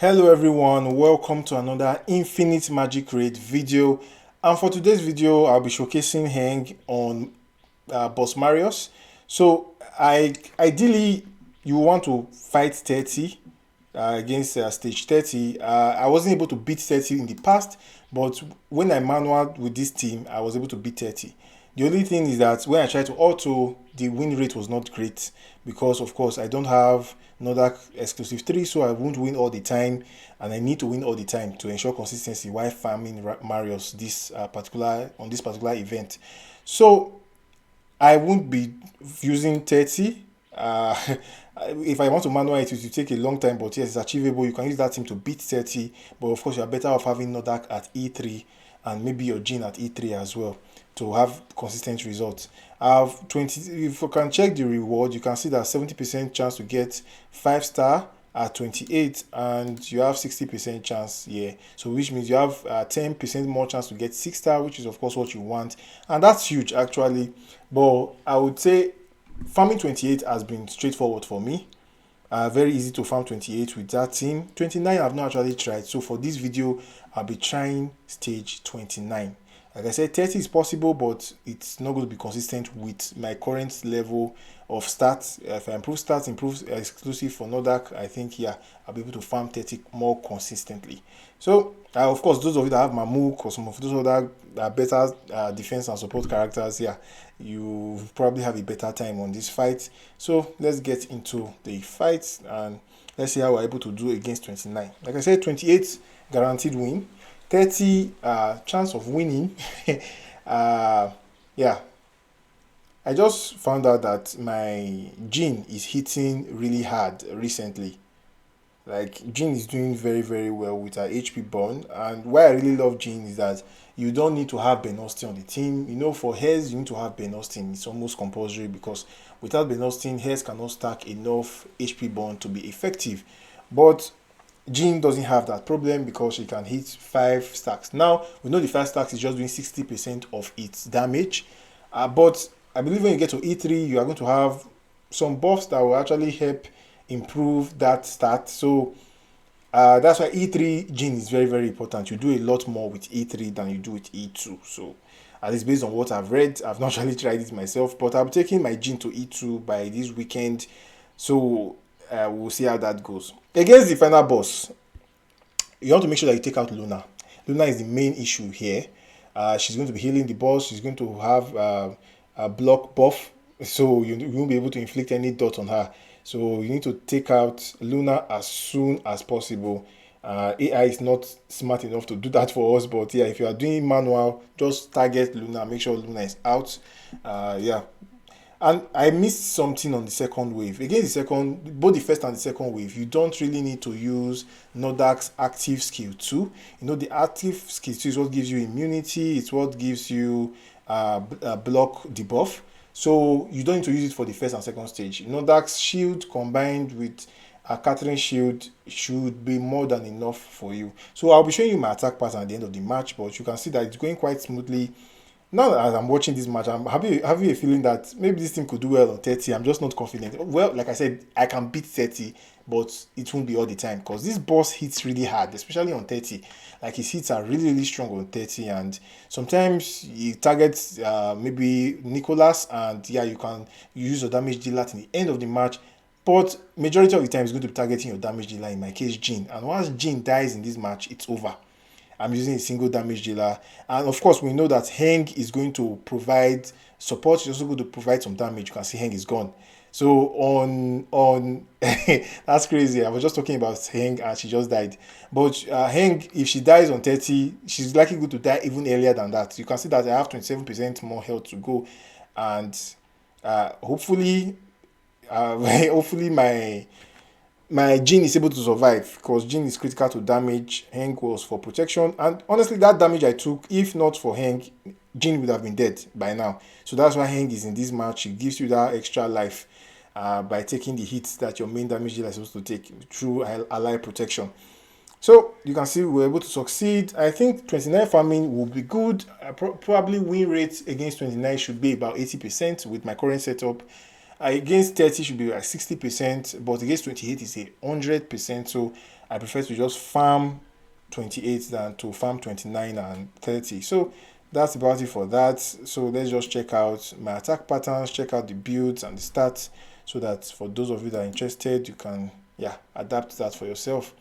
Hello everyone, welcome to another Infinite Magic Raid video. And for today's video, I'll be showcasing Heng'E on boss Marius. So ideally you want to fight 30 against stage 30. I wasn't able to beat 30 in the past, but when I manualed with this team, I was able to beat 30. The only thing is that when I tried to auto, the win rate was not great because, of course, I don't have another exclusive 3, so I won't win all the time, and I need to win all the time to ensure consistency while farming Marius this particular event. So I won't be using 30. If I want to manual it, it will take a long time, but yes, it's achievable. You can use that team to beat 30, but of course, you are better off having Nodak at E3 and maybe your Jin at E3 as well to have consistent results. I have 20. If you can check the reward, you can see that 70% chance to get 5-star at 28, and you have 60% chance here. So which means you have 10% more chance to get 6-star, which is of course what you want, and that's huge actually. But I would say farming 28 has been straightforward for me. Very easy to farm 28 with that team. 29 I've not actually tried, so for this video I'll be trying stage 29. Like I said, 30 is possible, but it's not going to be consistent with my current level of stats. If I improve stats, improve exclusive for Nodak, I think, yeah, I'll be able to farm 30 more consistently. So, of course, those of you that have Mamook or some of those other better defense and support characters, yeah, you probably have a better time on this fight. So, let's get into the fight and let's see how we're able to do against 29. Like I said, 28 guaranteed win. 30 chance of winning. Yeah, I just found out that my Jin is hitting really hard recently. Like, Jin is doing very well with her HP burn, and why I really love Jin is that you don't need to have Ben Austin on the team. You know, for Hairs you need to have Ben Austin. It's almost compulsory because without Ben Austin, Hairs cannot stack enough HP burn to be effective. But Jin doesn't have that problem because she can hit 5 stacks. Now, we know the 5 stacks is just doing 60% of its damage. But I believe when you get to E3, you are going to have some buffs that will actually help improve that stat. So that's why E3 Jin is very important. You do a lot more with E3 than you do with E2. So at least based on what I've read, I've not actually tried it myself, but I'm taking my Jin to E2 by this weekend. So we'll see how that goes. Against the final boss, you want to make sure that you take out Luna. Luna is the main issue here. She's going to be healing the boss. She's going to have a block buff, so you won't be able to inflict any dot on her. So you need to take out Luna as soon as possible. AI is not smart enough to do that for us, but yeah, if you are doing manual, just target Luna, make sure Luna is out. Yeah. And I missed something on the second wave. Again, both the first and the second wave, you don't really need to use Nodak's active skill 2. You know, the active skill 2 is what gives you immunity. It's what gives you block debuff. So you don't need to use it for the first and second stage. Nodak's shield combined with Catherine's shield should be more than enough for you. So I'll be showing you my attack pattern at the end of the match, but you can see that it's going quite smoothly. Now as I'm watching this match, I'm having a feeling that maybe this team could do well on 30. I'm just not confident. Well, like I said, I can beat 30, but it won't be all the time because this boss hits really hard, especially on 30. Like, his hits are really strong on 30, and sometimes he targets maybe Nicholas, and yeah, you can use your damage dealer at the end of the match. But majority of the time, it's going to be targeting your damage dealer, in my case, Jin. And once Jin dies in this match, it's over. I'm using a single damage dealer, and of course we know that Heng'E is going to provide support. She's also going to provide some damage. You can see Heng'E is gone. So on that's crazy. I was just talking about Heng'E and she just died. But Heng'E, if she dies on 30, she's likely going to die even earlier than that. You can see that I have 27% more health to go, and hopefully hopefully my Jin is able to survive because Jin is critical to damage. Heng'E was for protection, and honestly, that damage I took, if not for Heng'E, Jin would have been dead by now. So that's why Heng'E is in this match. It gives you that extra life by taking the hits that your main damage dealer is supposed to take through ally protection. So you can see we're able to succeed. I think 29 farming will be good. Probably win rate against 29 should be about 80% with my current setup. Against 30 should be like 60%, but against 28 is 100%. So I prefer to just farm 28 than to farm 29 and 30. So that's about it for that. So let's just check out my attack patterns, check out the builds and the stats, so that for those of you that are interested, you can adapt that for yourself.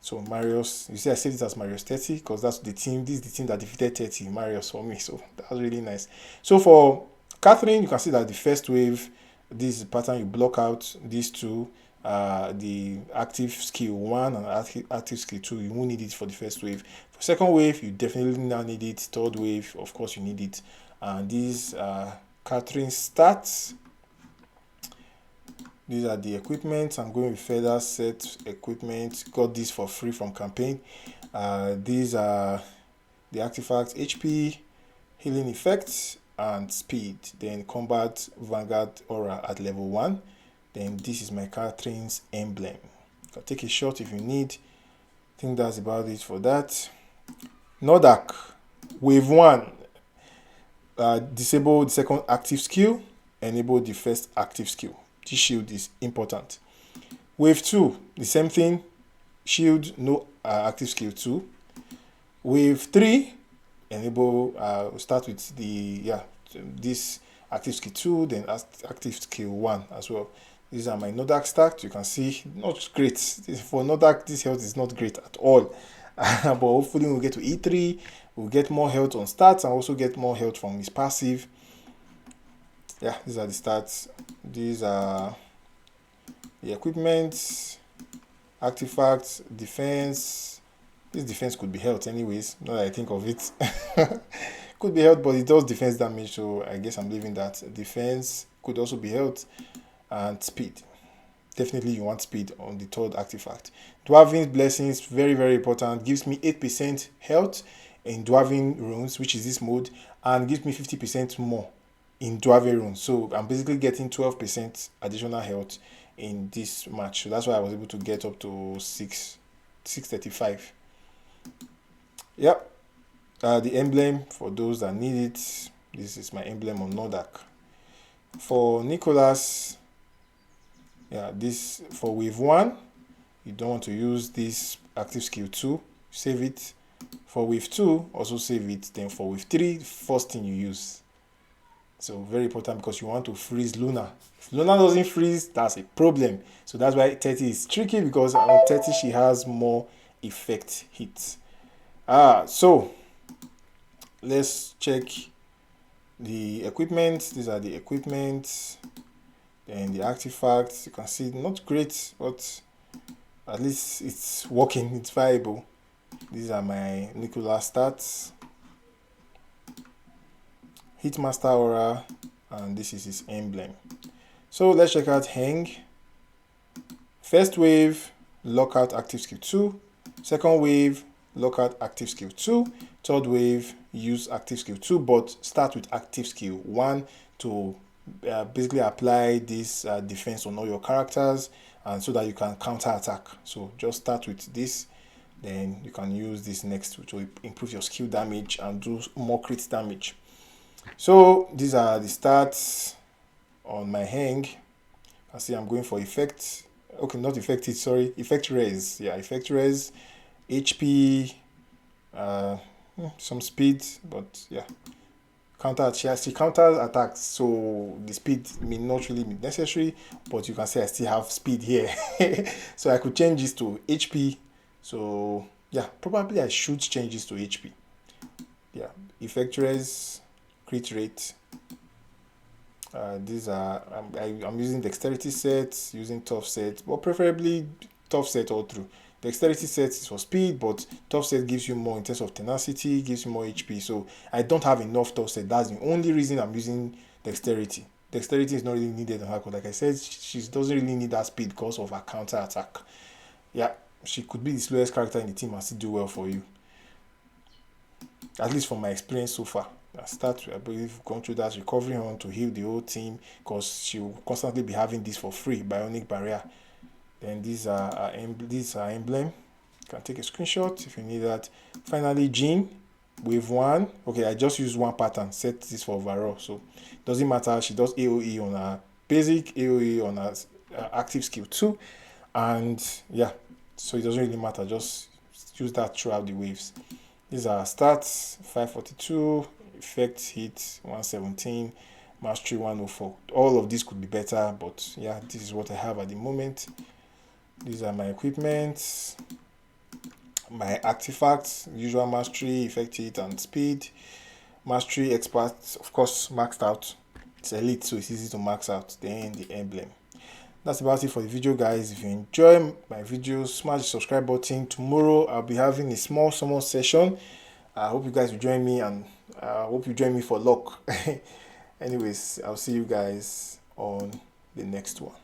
So Marius, you see I saved it as Marius 30 because that's the team. This is the team that defeated 30 Marius for me. So that was really nice. So for Catherine, you can see that the first wave, this is the pattern you block out these two. The active skill 1 and active skill 2, you won't need it for the first wave. For second wave, you definitely now need it. Third wave, of course, you need it. And these Catherine stats. These are the equipment. I'm going with feather set equipment. Got this for free from campaign. These are the artifacts: HP, healing effects, and speed. Then combat vanguard aura at level 1. Then this is my Catherine's emblem. You can take a shot if you need. I think that's about it for that. Nordak, wave 1. Disable the second active skill. Enable the first active skill. This shield is important. Wave 2, the same thing. Shield, no active skill 2. Wave 3, enable, start with the, this active skill 2, then active skill 1 as well. These are my Nordak stats. You can see, not great. For Nordak, this health is not great at all. But hopefully we'll get to E3, we'll get more health on stats and also get more health from his passive. Yeah, these are the stats. These are the equipment, artifacts, defense. This defense could be health anyways, now that I think of it. Could be health, but it does defense damage, so I guess I'm leaving that. Defense could also be health, and speed. Definitely you want speed on the third artifact. Dwarvin's blessings, very, very important. Gives me 8% health in Dwarvin runes, which is this mode, and gives me 50% more in Dwarven runes. So I'm basically getting 12% additional health in this match. So that's why I was able to get up to 635. Yep. The emblem, for those that need it, this is my emblem on Nordak. For Nicholas, this for wave 1, you don't want to use this active skill 2, save it. For wave 2, also save it. Then for wave 3, first thing you use. So very important, because you want to freeze Luna. If Luna doesn't freeze, that's a problem. So that's why 30 is tricky, because on 30 she has more effect hits. So let's check the equipment. These are the equipment. Then the artifacts. You can see not great, but at least it's working, it's viable. These are my Nicholas stats. Hitmaster aura, and this is his emblem. So let's check out Heng'E. First wave, lockout active skill 2. Second wave, lockout active skill 2. Third wave, use active skill 2, but start with active skill 1 to basically apply this defense on all your characters, and so that you can counter attack. So just start with this, then you can use this next to improve your skill damage and do more crit damage. So these are the stats on my Heng'E. I see I'm going for effect. Okay, not effective, sorry. Effect res. Yeah, effect res. HP. Some speed, but yeah. She counters attacks, so the speed may not really be necessary, but you can see I still have speed here. So I could change this to HP. So yeah, probably I should change this to HP. Yeah, effect res. Crit rate. These are I'm using dexterity sets, using tough set, but preferably tough set all through. Dexterity set is for speed, but tough set gives you more in terms of tenacity, gives you more HP. So I don't have enough tough set. That's the only reason I'm using dexterity. Dexterity is not really needed on her, because like I said, she doesn't really need that speed because of her counter attack. Yeah, she could be the slowest character in the team and still do well for you. At least from my experience so far. I believe, gone through that recovery hunt to heal the whole team, because she will constantly be having this for free, bionic barrier. Then these are emblem. You can take a screenshot if you need that. Finally, Jean, wave 1. Okay, I just used one pattern, set this for overall, so it doesn't matter. She does AoE on her basic, AoE on her active skill 2, and yeah, so it doesn't really matter, just use that throughout the waves. These are stats: 542, effect hit 117, mastery 104. All of these could be better, but yeah, this is what I have at the moment. These are my equipment, my artifacts: usual mastery, effect hit, and speed. Mastery expert, of course, maxed out. It's elite, so it's easy to max out. Then the emblem. That's about it for the video, guys. If you enjoy my videos, smash the subscribe button. Tomorrow I'll be having a small summon session. I hope you guys will join me, and I hope you join me for luck. Anyways, I'll see you guys on the next one.